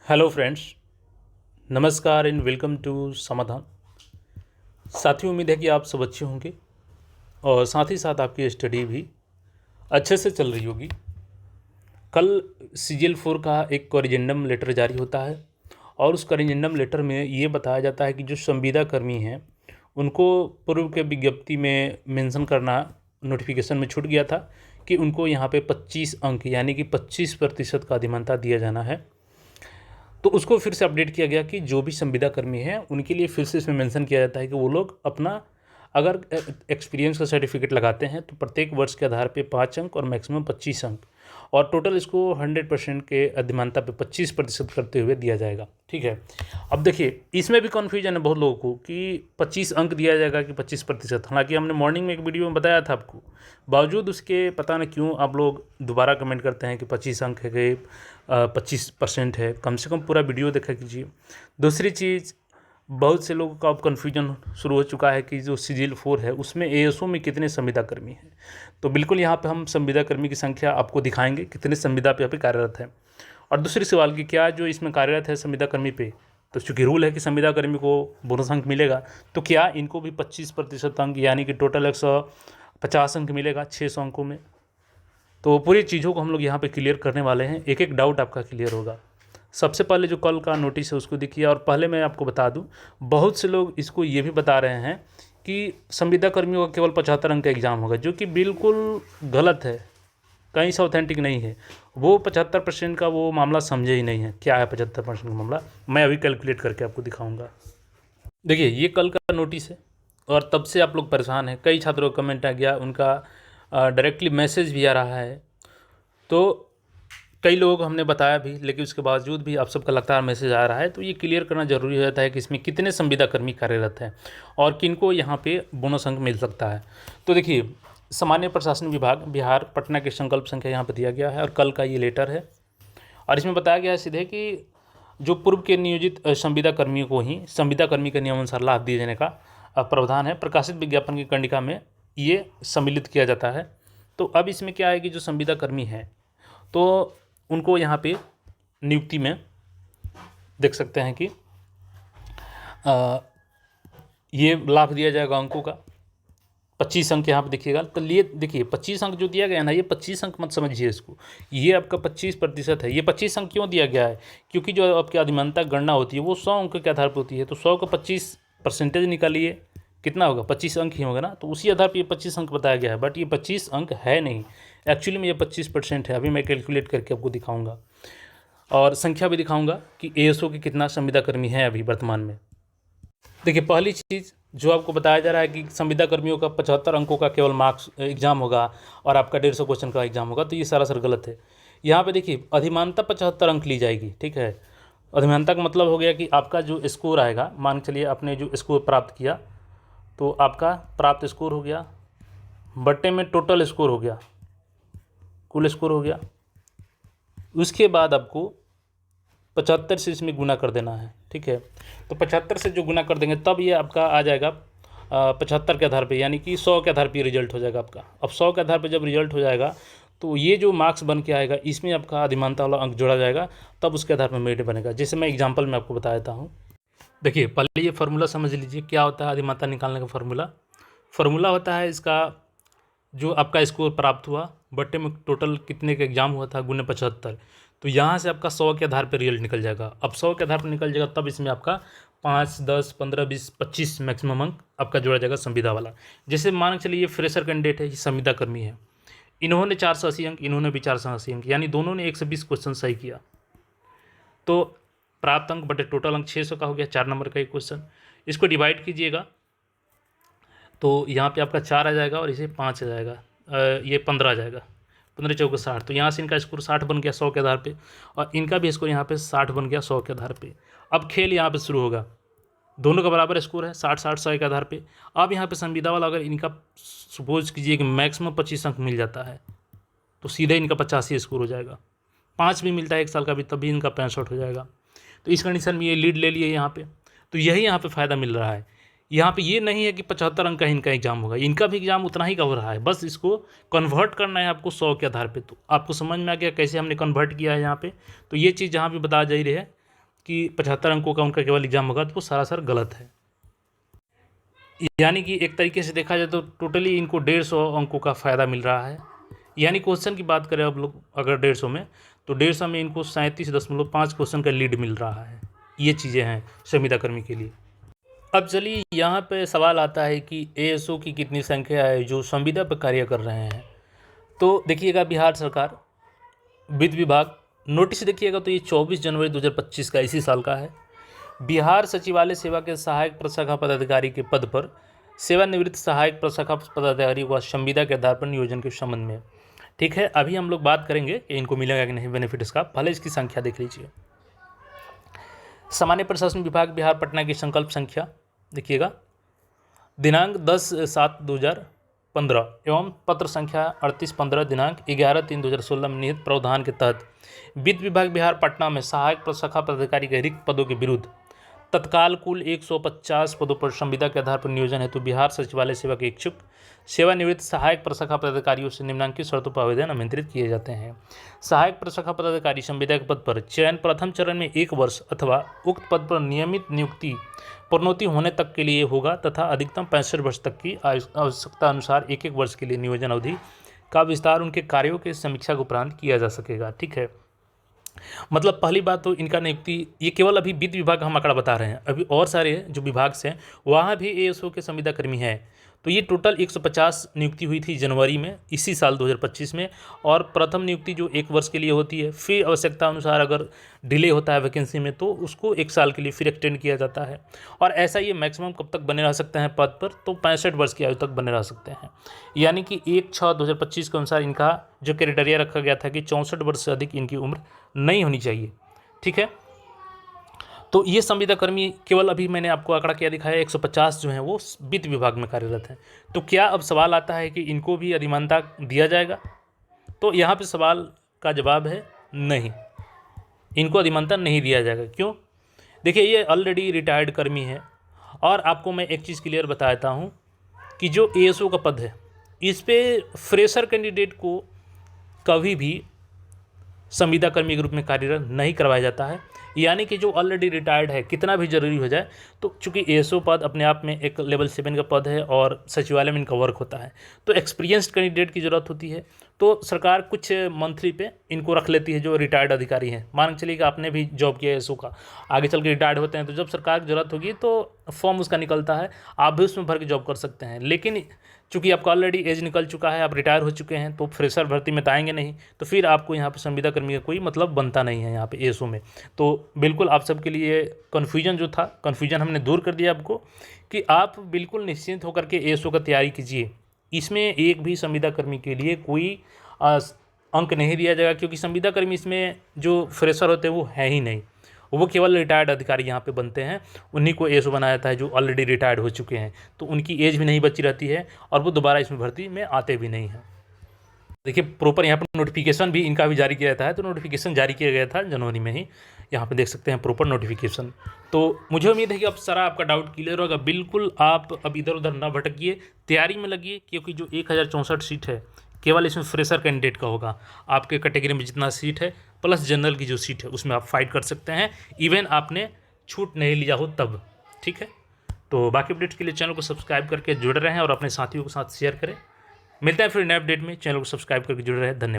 Hello friends, नमस्कार and welcome to समाधान। साथियों, उम्मीद है कि आप सब अच्छे होंगे और साथ ही साथ आपकी स्टडी भी अच्छे से चल रही होगी। कल CGL-4 का एक कॉरिजेंडम लेटर जारी होता है और उस कॉरिजेंडम लेटर में ये बताया जाता है कि जो संविदा कर्मी हैं उनको पूर्व के विज्ञप्ति में मेंशन करना नोटिफिकेशन में छूट गया था कि उनको यहाँ पे 25 अंक यानी कि 25% का अधिमानता दिया जाना है। तो उसको फिर से अपडेट किया गया कि जो भी संविदा कर्मी हैं उनके लिए फिर से इसमें मेंशन किया जाता है कि वो लोग अपना अगर एक्सपीरियंस का सर्टिफिकेट लगाते हैं तो प्रत्येक वर्ष के आधार पे 5 अंक और मैक्सिमम 25 अंक और टोटल इसको 100% के अधिमानता पे 25% करते हुए दिया जाएगा। ठीक है, अब देखिए इसमें भी कन्फ्यूजन है बहुत लोगों को कि 25 अंक दिया जाएगा कि 25%। हालांकि हमने मॉर्निंग में एक वीडियो में बताया था आपको, बावजूद उसके पता नहीं क्यों आप लोग दोबारा कमेंट करते हैं कि 25 अंक है कि 25% है। कम से कम पूरा वीडियो देखा कीजिए। दूसरी चीज़, बहुत से लोगों का अब कन्फ्यूजन शुरू हो चुका है कि जो CGL-4 है उसमें ASO में कितने संविदा कर्मी हैं। तो बिल्कुल यहाँ पे हम संविदा कर्मी की संख्या आपको दिखाएंगे कितने संविदा पे यहाँ पे कार्यरत है। और दूसरी सवाल कि क्या जो इसमें कार्यरत है संविदा कर्मी पे, तो चूँकि रूल है कि संविदा कर्मी को बोनस अंक मिलेगा, तो क्या इनको भी 25% अंक यानी कि टोटल 150 अंक मिलेगा 600 अंकों में। तो पूरी चीज़ों को हम लोग यहाँ पे क्लियर करने वाले हैं, एक एक डाउट आपका क्लियर होगा। सबसे पहले जो कल का नोटिस है उसको देखिए। और पहले मैं आपको बता दूं, बहुत से लोग इसको ये भी बता रहे हैं कि संविदा कर्मियों का केवल 75 अंक का एग्ज़ाम होगा, जो कि बिल्कुल गलत है, कहीं से ऑथेंटिक नहीं है। वो 75% का वो मामला समझे ही नहीं है। क्या है 75% का मामला, मैं अभी कैलकुलेट करके आपको दिखाऊँगा। देखिए ये कल का नोटिस है और तब से आप लोग परेशान हैं। कई छात्रों का कमेंट आ गया, उनका डायरेक्टली मैसेज भी आ रहा है। तो कई लोगों को हमने बताया भी, लेकिन उसके बावजूद भी आप सबका लगातार मैसेज आ रहा है। तो ये क्लियर करना जरूरी हो जाता है कि इसमें कितने संविदा कर्मी कार्यरत हैं और किनको यहाँ पे बोनस अंक मिल सकता है। तो देखिए, सामान्य प्रशासन विभाग बिहार पटना के संकल्प संख्या यहाँ पर दिया गया है और कल का ये लेटर है। और इसमें बताया गया है सीधे कि जो पूर्व के नियोजित संविदा कर्मियों को ही संविदा कर्मी के नियमानुसार लाभ दिए जाने का प्रावधान है। प्रकाशित विज्ञापन की कंडिका में ये सम्मिलित किया जाता है। तो अब इसमें क्या है कि जो संविदा कर्मी हैं तो उनको यहाँ पे नियुक्ति में देख सकते हैं कि ये लाभ दिया जाएगा अंकों का 25 अंक यहाँ पे देखिएगा। तो लिए देखिए 25 अंक जो दिया गया ना, ये 25 अंक मत समझिए इसको, ये आपका 25% है। ये 25 अंक क्यों दिया गया है, क्योंकि जो आपकी अधिमानता गणना होती है वो 100 अंक के आधार पर होती है। तो 100 का 25% निकालिए, कितना होगा, 25 अंक ही होगा ना। तो उसी आधार पर ये 25 अंक बताया गया है, बट ये 25 अंक है नहीं, एक्चुअली में ये 25% है। अभी मैं कैलकुलेट करके आपको दिखाऊंगा और संख्या भी दिखाऊंगा कि ASO के कितना संविदा कर्मी है अभी वर्तमान में। देखिए पहली चीज़ जो आपको बताया जा रहा है कि संविदा कर्मियों का 75 अंकों का केवल मार्क्स एग्जाम होगा और आपका 150 क्वेश्चन का एग्जाम होगा, तो ये सरासर गलत है। यहाँ पे देखिए अधिमानता 75 अंक ली जाएगी। ठीक है, अधिमानता का मतलब हो गया कि आपका जो स्कोर आएगा, मान के चलिए आपने जो स्कोर प्राप्त किया, तो आपका प्राप्त स्कोर हो गया बट्टे में टोटल स्कोर हो गया, कुल स्कोर हो गया। उसके बाद आपको 75 से इसमें गुना कर देना है। ठीक है, तो 75 से जो गुना कर देंगे तब ये आपका आ जाएगा 75 के आधार पे, यानी कि 100 के आधार पे रिजल्ट हो जाएगा आपका। अब 100 के आधार पे जब रिजल्ट हो जाएगा तो ये जो मार्क्स बन के आएगा इसमें आपका अधिमानता वाला अंक जोड़ा जाएगा, तब उसके आधार पर मेरिट बनेगा। जैसे मैं एग्जाम्पल में आपको बता देता हूँ। देखिए पहले ये फार्मूला समझ लीजिए, क्या होता है अधिमानता निकालने का फार्मूला होता है इसका, जो आपका स्कोर प्राप्त हुआ बट्टे में टोटल कितने का एग्जाम हुआ था गुने 75। तो यहाँ से आपका 100 के आधार पर रिजल्ट निकल जाएगा। अब 100 के आधार पर निकल जाएगा तब इसमें आपका 5, 10, 15, 20, 25 मैक्सिमम अंक आपका जोड़ा जाएगा संविदा वाला। जैसे मान के चलिए ये फ्रेशर कैंडिडेट है, ये संविदा कर्मी है, इन्होंने 480 अंक, इन्होंने भी 480 अंक, यानी दोनों ने 120 क्वेश्चन सही किया। तो प्राप्त अंक बटे टोटल अंक 600 का हो गया, 4 नंबर का एक क्वेश्चन। इसको डिवाइड कीजिएगा तो यहाँ पे आपका 4 आ जाएगा और इसे 5 आ जाएगा, ये 15 आ जाएगा, 15 चौके 60। तो यहाँ से इनका स्कोर 60 बन गया 100 के आधार पे, और इनका भी स्कोर यहाँ पे 60 बन गया 100 के आधार पे। अब खेल यहाँ पे शुरू होगा, दोनों का बराबर स्कोर है 60, 60, 100 के आधार पे। अब यहाँ पे संविदा वाला अगर इनका सपोज कीजिए कि मैक्सिमम 25 अंक मिल जाता है तो सीधे इनका 85 स्कोर हो जाएगा। 5 भी मिलता है 1 साल का भी, तभी इनका 65 हो जाएगा। तो इस कंडीशन में ये लीड ले लिए यहाँ पे, तो यही यहाँ पे फ़ायदा मिल रहा है। यहाँ पे ये नहीं है कि 75 अंक का इनका एग्जाम होगा, इनका भी एग्जाम उतना ही का हो रहा है, बस इसको कन्वर्ट करना है आपको 100 के आधार पे। तो आपको समझ में आ गया कैसे हमने कन्वर्ट किया है यहाँ पे। तो ये चीज़ जहाँ भी बता जा रही है कि 75 अंकों का उनका केवल एग्जाम होगा, तो वो सरासर गलत है। यानी कि एक तरीके से देखा जाए तो टोटली इनको 150 अंकों का फ़ायदा मिल रहा है। यानी क्वेश्चन की बात करें अब लोग अगर 150 में, तो 150 में इनको 37.5 क्वेश्चन का लीड मिल रहा है। ये चीज़ें हैं संविदा कर्मी के लिए। अब चलिए यहाँ पे सवाल आता है कि एएसओ की कितनी संख्या है जो संविदा पर कार्य कर रहे हैं। तो देखिएगा बिहार सरकार वित्त विभाग नोटिस देखिएगा तो ये 24 जनवरी 2025 का इसी साल का है। बिहार सचिवालय सेवा के सहायक प्रशाखा पदाधिकारी के पद पर सेवानिवृत्त सहायक प्रशाखा पदाधिकारी व संविदा के आधार पर नियोजन के संबंध में। ठीक है, अभी हम लोग बात करेंगे कि इनको मिलेगा कि नहीं बेनिफिट इसका, पहले इसकी संख्या देख लीजिए। सामान्य प्रशासन विभाग बिहार पटना की संकल्प संख्या देखिएगा दिनांक 10/7/2015 एवं पत्र संख्या 3815 दिनांक 11/3/2016 में निहित प्रावधान के तहत वित्त विभाग बिहार पटना में सहायक प्रशाखा पदाधिकारी के रिक्त पदों के विरुद्ध तत्काल कुल 150 पदों पर संविदा के आधार पर नियोजन हेतु बिहार सचिवालय सेवा के इच्छुक सेवानिवृत्त सहायक प्रशाखा पदाधिकारियों से निम्नांकित शर्तों पर आवेदन आमंत्रित किए जाते हैं। सहायक प्रशाखा पदाधिकारी संविदा के पद पर चयन प्रथम चरण में 1 वर्ष अथवा उक्त पद पर नियमित नियुक्ति प्रोन्नति होने तक के लिए होगा तथा अधिकतम 65 वर्ष तक की आवश्यकता अनुसार 1-1 वर्ष के लिए नियोजन अवधि का विस्तार उनके कार्यों के समीक्षा के उपरांत किया जा सकेगा। ठीक है, मतलब पहली बात तो इनका नियुक्ति, ये केवल अभी वित्त विभाग का हम आंकड़ा बता रहे हैं, अभी और सारे जो विभाग से हैं वहाँ भी एएसओ के संविदा कर्मी हैं। तो ये टोटल 150 नियुक्ति हुई थी जनवरी में इसी साल 2025 में, और प्रथम नियुक्ति जो 1 वर्ष के लिए होती है, फिर आवश्यकता अनुसार अगर डिले होता है वैकेंसी में तो उसको 1 साल के लिए फिर एक्सटेंड किया जाता है। और ऐसा ये मैक्सिमम कब तक बने रह सकते हैं पद पर, तो 65 वर्ष की आयु तक बने रह सकते हैं। यानी कि 1/6/2025 के अनुसार इनका जो क्राइटेरिया रखा गया था कि 64 वर्ष से अधिक इनकी उम्र नहीं होनी चाहिए। ठीक है, तो ये संविदा कर्मी केवल अभी मैंने आपको आंकड़ा क्या दिखाया, 150 जो हैं वो वित्त विभाग में कार्यरत हैं। तो क्या अब सवाल आता है कि इनको भी अधिमानता दिया जाएगा? तो यहाँ पे सवाल का जवाब है नहीं, इनको अधिमानता नहीं दिया जाएगा। क्यों? देखिए ये ऑलरेडी रिटायर्ड कर्मी है, और आपको मैं एक चीज़ क्लियर बताता हूँ कि जो एएसओ का पद है इस पर फ्रेशर कैंडिडेट को कभी भी संविदा कर्मी के रूप में कार्यरत नहीं करवाया जाता है। यानी कि जो ऑलरेडी रिटायर्ड है, कितना भी जरूरी हो जाए, तो चूंकि एएसओ पद अपने आप में एक लेवल 7 का पद है और सचिवालय में इनका वर्क होता है, तो एक्सपीरियंस्ड कैंडिडेट की ज़रूरत होती है। तो सरकार कुछ मंथली पे इनको रख लेती है जो रिटायर्ड अधिकारी हैं। मान के चलिए कि आपने भी जॉब किया एएसओ का, आगे चल के रिटायर्ड होते हैं, तो जब सरकार की ज़रूरत होगी तो फॉर्म उसका निकलता है, आप भी उसमें भर के जॉब कर सकते हैं। लेकिन चूँकि आपका ऑलरेडी एज निकल चुका है, आप रिटायर हो चुके हैं, तो फ्रेशर भर्ती में तो आएंगे नहीं, तो फिर आपको यहाँ पे संविदा कर्मी का कोई मतलब बनता नहीं है यहाँ पे एएसओ में। तो बिल्कुल आप सबके लिए कन्फ्यूजन जो था, कन्फ्यूजन हमने दूर कर दिया आपको, कि आप बिल्कुल निश्चिंत होकर के एएसओ का तैयारी कीजिए। इसमें एक भी संविदा कर्मी के लिए कोई अंक नहीं दिया जाएगा, क्योंकि संविदा कर्मी इसमें जो फ्रेशर होते हैं वो है ही नहीं, वो केवल रिटायर्ड अधिकारी यहाँ पे बनते हैं। उन्हीं को एएसओ बनाया जाता है जो ऑलरेडी रिटायर्ड हो चुके हैं, तो उनकी एज भी नहीं बची रहती है और वो दोबारा इसमें भर्ती में आते भी नहीं हैं। देखिए प्रॉपर यहाँ पर नोटिफिकेशन भी इनका भी जारी किया जाता है, तो नोटिफिकेशन जारी किया गया था जनवरी में ही, यहाँ पे देख सकते हैं प्रॉपर नोटिफिकेशन। तो मुझे उम्मीद है कि अब सारा आपका डाउट क्लियर होगा। बिल्कुल आप अब इधर उधर ना भटकिए, तैयारी में लगिए, क्योंकि जो 1064 सीट है केवल इसमें फ्रेशर कैंडिडेट का होगा। आपके कैटेगरी में जितना सीट है प्लस जनरल की जो सीट है उसमें आप फाइट कर सकते हैं, इवन आपने छूट नहीं लिया हो तब। ठीक है, तो बाकी अपडेट्स के लिए चैनल को सब्सक्राइब करके जुड़े रहें और अपने साथियों के साथ शेयर करें। मिलते हैं फिर नए अपडेट में, चैनल को सब्सक्राइब करके जुड़े रहें। धन्यवाद।